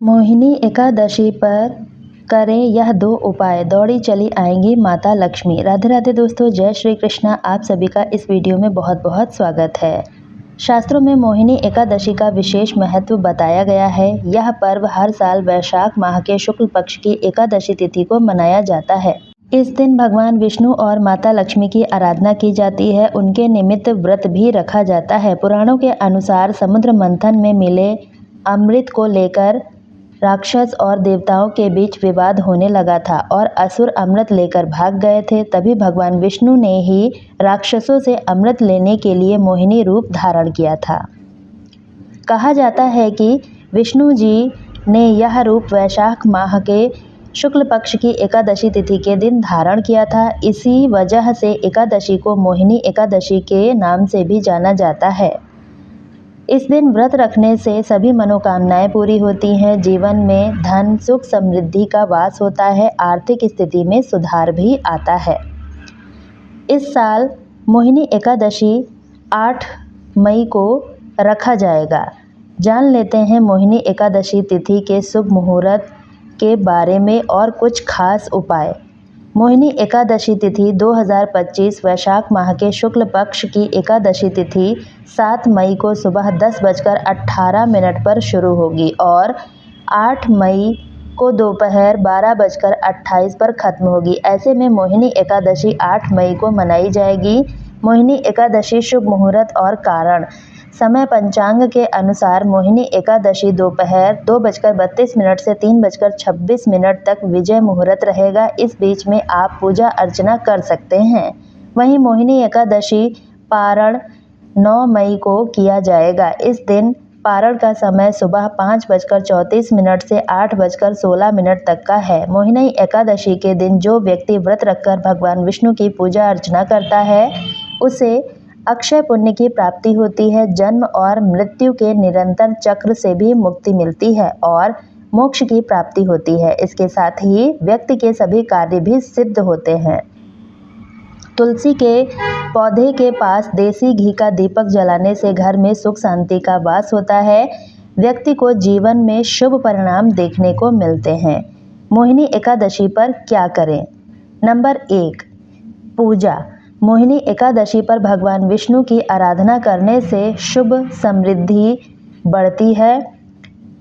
मोहिनी एकादशी पर करें यह 2 उपाय, दौड़ी चली आएंगी माता लक्ष्मी। राधे राधे दोस्तों, जय श्री कृष्णा। आप सभी का इस वीडियो में बहुत बहुत स्वागत है। शास्त्रों में मोहिनी एकादशी का विशेष महत्व बताया गया है। यह पर्व हर साल वैशाख माह के शुक्ल पक्ष की एकादशी तिथि को मनाया जाता है। इस दिन भगवान विष्णु और माता लक्ष्मी की आराधना की जाती है। उनके निमित्त व्रत भी रखा जाता है। पुराणों के अनुसार समुद्र मंथन में मिले अमृत को लेकर राक्षस और देवताओं के बीच विवाद होने लगा था और असुर अमृत लेकर भाग गए थे। तभी भगवान विष्णु ने ही राक्षसों से अमृत लेने के लिए मोहिनी रूप धारण किया था। कहा जाता है कि विष्णु जी ने यह रूप वैशाख माह के शुक्ल पक्ष की एकादशी तिथि के दिन धारण किया था। इसी वजह से एकादशी को मोहिनी एकादशी के नाम से भी जाना जाता है। इस दिन व्रत रखने से सभी मनोकामनाएं पूरी होती हैं। जीवन में धन सुख समृद्धि का वास होता है। आर्थिक स्थिति में सुधार भी आता है। इस साल मोहिनी एकादशी 8 मई को रखा जाएगा। जान लेते हैं मोहिनी एकादशी तिथि के शुभ मुहूर्त के बारे में और कुछ खास उपाय। मोहिनी एकादशी तिथि 2025 वैशाख माह के शुक्ल पक्ष की एकादशी तिथि 7 मई को सुबह 10:18 पर शुरू होगी और 8 मई को दोपहर 12:28 पर खत्म होगी। ऐसे में मोहिनी एकादशी 8 मई को मनाई जाएगी। मोहिनी एकादशी शुभ मुहूर्त और कारण। समय पंचांग के अनुसार मोहिनी एकादशी दोपहर 2:32 से 3:26 तक विजय मुहूर्त रहेगा। इस बीच में आप पूजा अर्चना कर सकते हैं। वहीं मोहिनी एकादशी पारण 9 मई को किया जाएगा। इस दिन पारण का समय सुबह 5:34 से 8:16 तक का है। मोहिनी एकादशी के दिन जो व्यक्ति व्रत रखकर भगवान विष्णु की पूजा अर्चना करता है उसे अक्षय पुण्य की प्राप्ति होती है। जन्म और मृत्यु के निरंतर चक्र से भी मुक्ति मिलती है और मोक्ष की प्राप्ति होती है। इसके साथ ही व्यक्ति के सभी कार्य भी सिद्ध होते हैं। तुलसी के पौधे के पास देसी घी का दीपक जलाने से घर में सुख शांति का वास होता है। व्यक्ति को जीवन में शुभ परिणाम देखने को मिलते हैं। मोहिनी एकादशी पर क्या करें? नंबर 1, पूजा। मोहिनी एकादशी पर भगवान विष्णु की आराधना करने से शुभ समृद्धि बढ़ती है,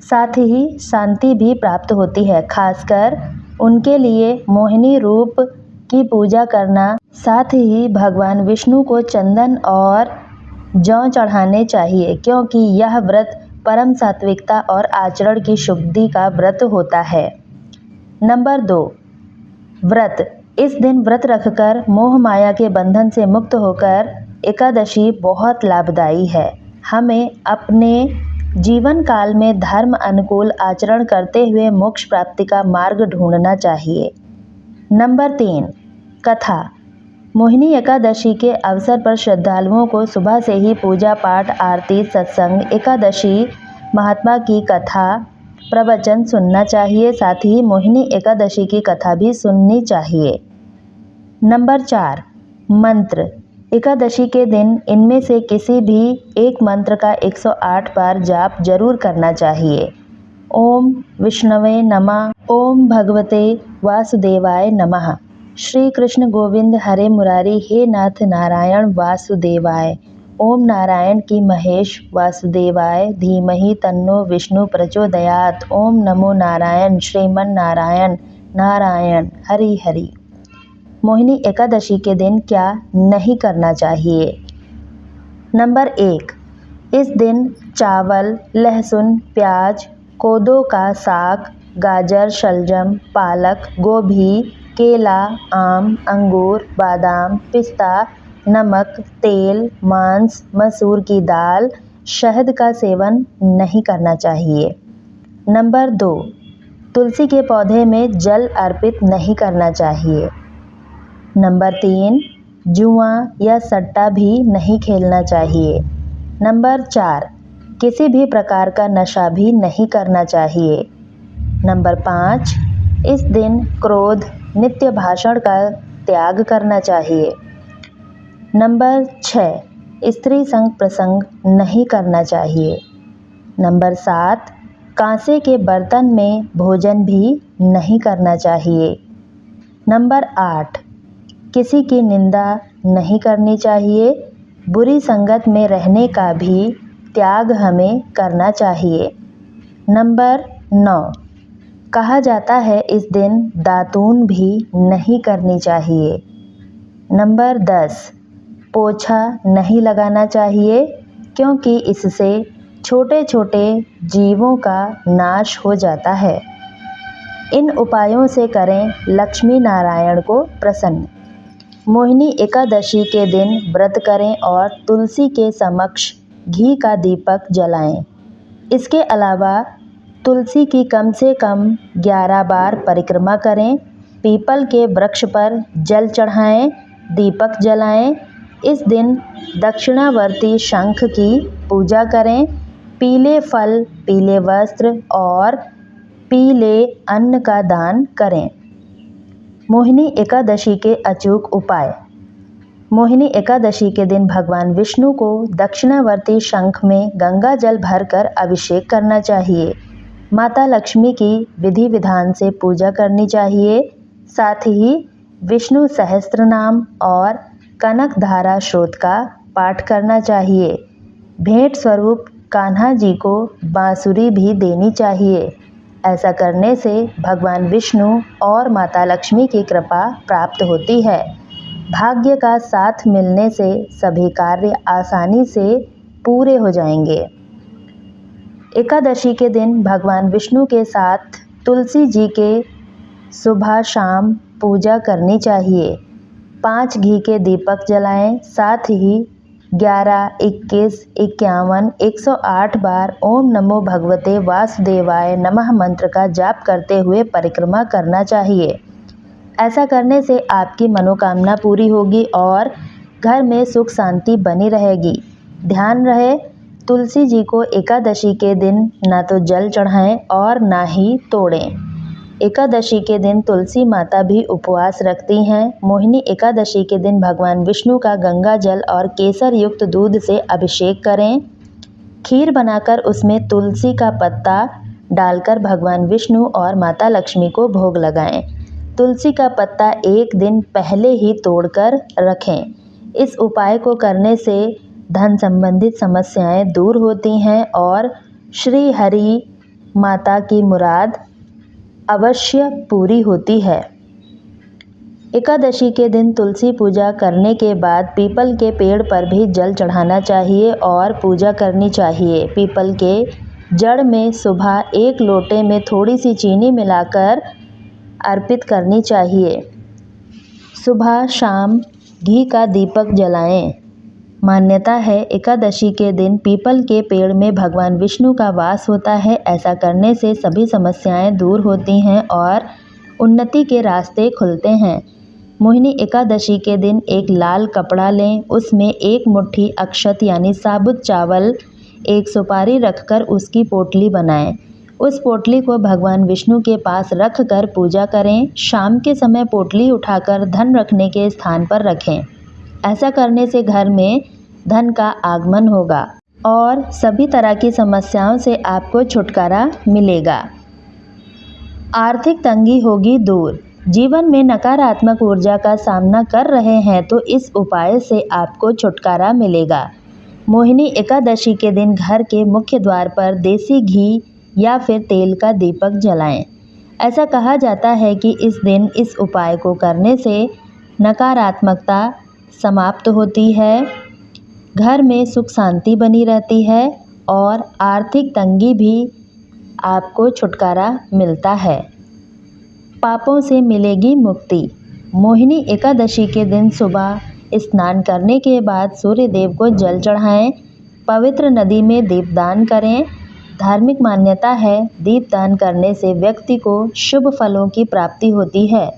साथ ही शांति भी प्राप्त होती है। खासकर उनके लिए मोहिनी रूप की पूजा करना, साथ ही भगवान विष्णु को चंदन और जौ चढ़ाने चाहिए क्योंकि यह व्रत परम सात्विकता और आचरण की शुद्धि का व्रत होता है। नंबर 2, व्रत। इस दिन व्रत रखकर मोह माया के बंधन से मुक्त होकर एकादशी बहुत लाभदायी है। हमें अपने जीवन काल में धर्म अनुकूल आचरण करते हुए मोक्ष प्राप्ति का मार्ग ढूंढना चाहिए। नंबर 3, कथा। मोहिनी एकादशी के अवसर पर श्रद्धालुओं को सुबह से ही पूजा पाठ, आरती, सत्संग, एकादशी महात्मा की कथा प्रवचन सुनना चाहिए। साथ ही मोहिनी एकादशी की कथा भी सुननी चाहिए। नंबर 4, मंत्र। एकादशी के दिन इनमें से किसी भी एक मंत्र का 108 बार जाप जरूर करना चाहिए। ओम विष्णवे नमः, ओम भगवते वासुदेवाय नमः, श्री कृष्ण गोविंद हरे मुरारी, हे नाथ नारायण वासुदेवाय, ओम नारायण की महेश वासुदेवाय धीमहि तन्नो विष्णु प्रचोदयात्, ओम नमो नारायण श्रीमन नारायण नारायण हरि हरि। मोहिनी एकादशी के दिन क्या नहीं करना चाहिए? नंबर 1, इस दिन चावल, लहसुन, प्याज, कोदो का साग, गाजर, शलजम, पालक, गोभी, केला, आम, अंगूर, बादाम, पिस्ता, नमक, तेल, मांस, मसूर की दाल, शहद का सेवन नहीं करना चाहिए। नंबर 2, तुलसी के पौधे में जल अर्पित नहीं करना चाहिए। नंबर 3, जुआ या सट्टा भी नहीं खेलना चाहिए। नंबर 4, किसी भी प्रकार का नशा भी नहीं करना चाहिए। नंबर 5, इस दिन क्रोध, नित्य भाषण का त्याग करना चाहिए। नंबर 6, स्त्री संग प्रसंग नहीं करना चाहिए। नंबर 7, कांसे के बर्तन में भोजन भी नहीं करना चाहिए। नंबर 8, किसी की निंदा नहीं करनी चाहिए। बुरी संगत में रहने का भी त्याग हमें करना चाहिए। नंबर 9, कहा जाता है इस दिन दातून भी नहीं करनी चाहिए। नंबर 10, पोछा नहीं लगाना चाहिए क्योंकि इससे छोटे छोटे जीवों का नाश हो जाता है। इन उपायों से करें लक्ष्मी नारायण को प्रसन्न। मोहिनी एकादशी के दिन व्रत करें और तुलसी के समक्ष घी का दीपक जलाएं। इसके अलावा तुलसी की कम से कम 11 बार परिक्रमा करें। पीपल के वृक्ष पर जल चढ़ाएं, दीपक जलाएं। इस दिन दक्षिणावर्ती शंख की पूजा करें। पीले फल, पीले वस्त्र और पीले अन्न का दान करें। मोहिनी एकादशी के अचूक उपाय। मोहिनी एकादशी के दिन भगवान विष्णु को दक्षिणावर्ती शंख में गंगा जल भरकर अभिषेक करना चाहिए। माता लक्ष्मी की विधि विधान से पूजा करनी चाहिए। साथ ही विष्णु सहस्त्रनाम और कनक धारा स्रोत का पाठ करना चाहिए। भेंट स्वरूप कान्हा जी को बांसुरी भी देनी चाहिए। ऐसा करने से भगवान विष्णु और माता लक्ष्मी की कृपा प्राप्त होती है। भाग्य का साथ मिलने से सभी कार्य आसानी से पूरे हो जाएंगे। एकादशी के दिन भगवान विष्णु के साथ तुलसी जी के सुबह शाम पूजा करनी चाहिए। 5 घी के दीपक जलाएं। साथ ही 11, 21, 51, 108 बार ओम नमो भगवते वासुदेवाय नमः मंत्र का जाप करते हुए परिक्रमा करना चाहिए। ऐसा करने से आपकी मनोकामना पूरी होगी और घर में सुख शांति बनी रहेगी। ध्यान रहे, तुलसी जी को एकादशी के दिन ना तो जल चढ़ाएं और ना ही तोड़ें। एकादशी के दिन तुलसी माता भी उपवास रखती हैं। मोहिनी एकादशी के दिन भगवान विष्णु का गंगा जल और केसर युक्त दूध से अभिषेक करें। खीर बनाकर उसमें तुलसी का पत्ता डालकर भगवान विष्णु और माता लक्ष्मी को भोग लगाएं। तुलसी का पत्ता एक दिन पहले ही तोड़कर रखें। इस उपाय को करने से धन संबंधित समस्याएं दूर होती हैं और श्री हरि माता की मुराद अवश्य पूरी होती है। एकादशी के दिन तुलसी पूजा करने के बाद पीपल के पेड़ पर भी जल चढ़ाना चाहिए और पूजा करनी चाहिए। पीपल के जड़ में सुबह 1 लोटे में थोड़ी सी चीनी मिलाकर अर्पित करनी चाहिए। सुबह शाम घी का दीपक जलाएं। मान्यता है एकादशी के दिन पीपल के पेड़ में भगवान विष्णु का वास होता है। ऐसा करने से सभी समस्याएं दूर होती हैं और उन्नति के रास्ते खुलते हैं। मोहिनी एकादशी के दिन एक लाल कपड़ा लें, उसमें 1 मुट्ठी अक्षत यानी साबुत चावल, 1 सुपारी रखकर उसकी पोटली बनाएं। उस पोटली को भगवान विष्णु के पास रख कर पूजा करें। शाम के समय पोटली उठाकर धन रखने के स्थान पर रखें। ऐसा करने से घर में धन का आगमन होगा और सभी तरह की समस्याओं से आपको छुटकारा मिलेगा। आर्थिक तंगी होगी दूर। जीवन में नकारात्मक ऊर्जा का सामना कर रहे हैं तो इस उपाय से आपको छुटकारा मिलेगा। मोहिनी एकादशी के दिन घर के मुख्य द्वार पर देसी घी या फिर तेल का दीपक जलाएं। ऐसा कहा जाता है कि इस दिन इस उपाय को करने से नकारात्मकता समाप्त होती है, घर में सुख शांति बनी रहती है और आर्थिक तंगी भी आपको छुटकारा मिलता है। पापों से मिलेगी मुक्ति। मोहिनी एकादशी के दिन सुबह स्नान करने के बाद सूर्य देव को जल चढ़ाएं। पवित्र नदी में दीपदान करें। धार्मिक मान्यता है दीपदान करने से व्यक्ति को शुभ फलों की प्राप्ति होती है,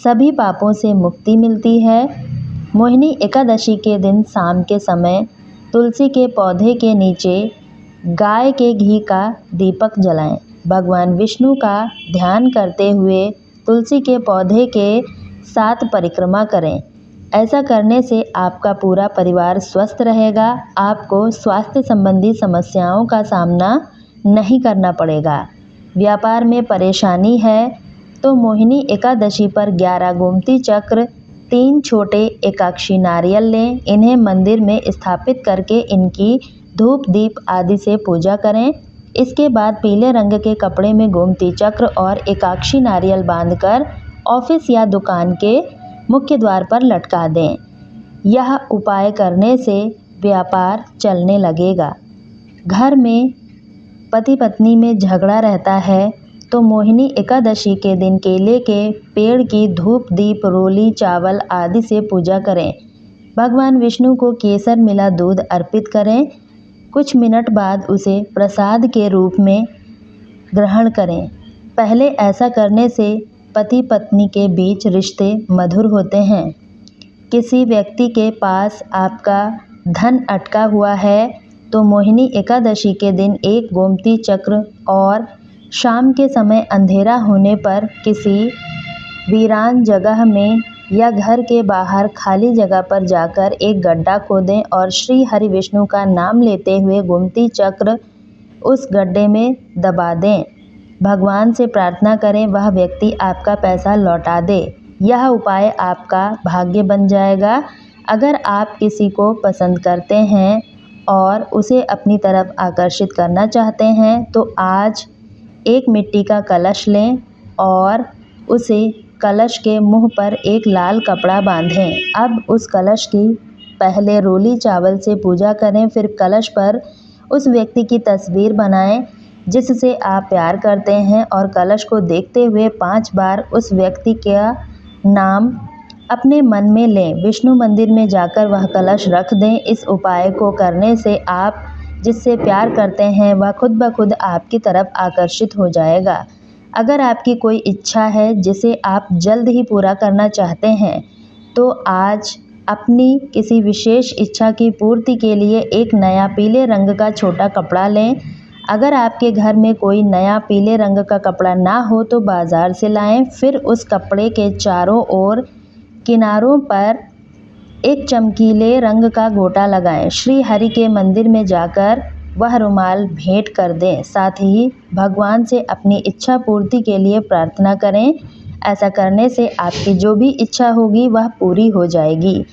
सभी पापों से मुक्ति मिलती है। मोहिनी एकादशी के दिन शाम के समय तुलसी के पौधे के नीचे गाय के घी का दीपक जलाएं। भगवान विष्णु का ध्यान करते हुए तुलसी के पौधे के साथ परिक्रमा करें। ऐसा करने से आपका पूरा परिवार स्वस्थ रहेगा। आपको स्वास्थ्य संबंधी समस्याओं का सामना नहीं करना पड़ेगा। व्यापार में परेशानी है तो मोहिनी एकादशी पर 11 गोमती चक्र, 3 छोटे एकाक्षी नारियल लें। इन्हें मंदिर में स्थापित करके इनकी धूप दीप आदि से पूजा करें। इसके बाद पीले रंग के कपड़े में गोमती चक्र और एकाक्षी नारियल बांधकर ऑफिस या दुकान के मुख्य द्वार पर लटका दें। यह उपाय करने से व्यापार चलने लगेगा। घर में पति पत्नी में झगड़ा रहता है तो मोहिनी एकादशी के दिन केले के पेड़ की धूप दीप रोली चावल आदि से पूजा करें। भगवान विष्णु को केसर मिला दूध अर्पित करें। कुछ मिनट बाद उसे प्रसाद के रूप में ग्रहण करें। पहले ऐसा करने से पति पत्नी के बीच रिश्ते मधुर होते हैं। किसी व्यक्ति के पास आपका धन अटका हुआ है तो मोहिनी एकादशी के दिन एक गोमती चक्र और शाम के समय अंधेरा होने पर किसी वीरान जगह में या घर के बाहर खाली जगह पर जाकर एक गड्ढा खोदें और श्री हरि विष्णु का नाम लेते हुए गोमती चक्र उस गड्ढे में दबा दें। भगवान से प्रार्थना करें वह व्यक्ति आपका पैसा लौटा दे। यह उपाय आपका भाग्य बन जाएगा। अगर आप किसी को पसंद करते हैं और उसे अपनी तरफ आकर्षित करना चाहते हैं तो आज एक मिट्टी का कलश लें और उसे कलश के मुंह पर एक लाल कपड़ा बांधें। अब उस कलश की पहले रोली चावल से पूजा करें, फिर कलश पर उस व्यक्ति की तस्वीर बनाएं जिससे आप प्यार करते हैं और कलश को देखते हुए 5 बार उस व्यक्ति का नाम अपने मन में लें। विष्णु मंदिर में जाकर वह कलश रख दें। इस उपाय को करने से आप जिससे प्यार करते हैं वह खुद ब खुद आपकी तरफ आकर्षित हो जाएगा। अगर आपकी कोई इच्छा है जिसे आप जल्द ही पूरा करना चाहते हैं तो आज अपनी किसी विशेष इच्छा की पूर्ति के लिए एक नया पीले रंग का छोटा कपड़ा लें। अगर आपके घर में कोई नया पीले रंग का कपड़ा ना हो तो बाज़ार से लाएं। फिर उस कपड़े के चारों ओर किनारों पर एक चमकीले रंग का गोटा लगाएं। श्री हरि के मंदिर में जाकर वह रुमाल भेंट कर दें। साथ ही भगवान से अपनी इच्छा पूर्ति के लिए प्रार्थना करें। ऐसा करने से आपकी जो भी इच्छा होगी वह पूरी हो जाएगी।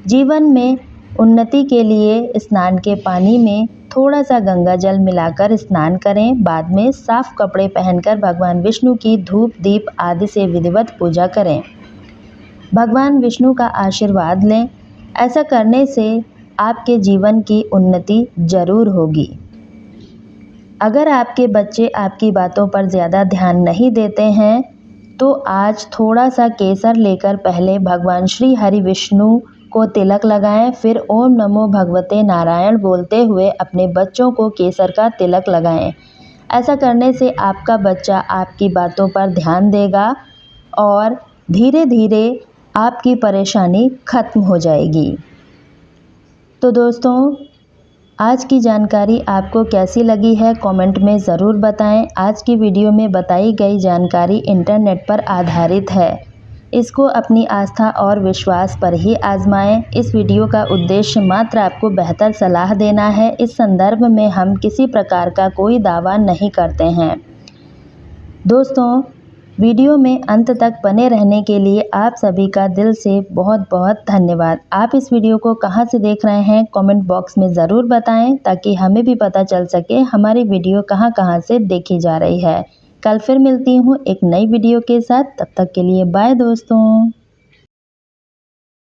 जीवन में उन्नति के लिए स्नान के पानी में थोड़ा सा गंगा जल मिलाकर स्नान करें। बाद में साफ कपड़े पहनकर भगवान विष्णु की धूप दीप आदि से विधिवत पूजा करें। भगवान विष्णु का आशीर्वाद लें। ऐसा करने से आपके जीवन की उन्नति जरूर होगी। अगर आपके बच्चे आपकी बातों पर ज़्यादा ध्यान नहीं देते हैं तो आज थोड़ा सा केसर लेकर पहले भगवान श्री हरि विष्णु को तिलक लगाएं, फिर ओम नमो भगवते नारायण बोलते हुए अपने बच्चों को केसर का तिलक लगाएं। ऐसा करने से आपका बच्चा आपकी बातों पर ध्यान देगा और धीरे धीरे आपकी परेशानी खत्म हो जाएगी। तो दोस्तों, आज की जानकारी आपको कैसी लगी है कमेंट में ज़रूर बताएं। आज की वीडियो में बताई गई जानकारी इंटरनेट पर आधारित है। इसको अपनी आस्था और विश्वास पर ही आजमाएं। इस वीडियो का उद्देश्य मात्र आपको बेहतर सलाह देना है। इस संदर्भ में हम किसी प्रकार का कोई दावा नहीं करते हैं। दोस्तों, वीडियो में अंत तक बने रहने के लिए आप सभी का दिल से बहुत बहुत धन्यवाद। आप इस वीडियो को कहां से देख रहे हैं कमेंट बॉक्स में ज़रूर बताएं ताकि हमें भी पता चल सके हमारी वीडियो कहां से देखी जा रही है। कल फिर मिलती हूं एक नई वीडियो के साथ। तब तक के लिए बाय दोस्तों।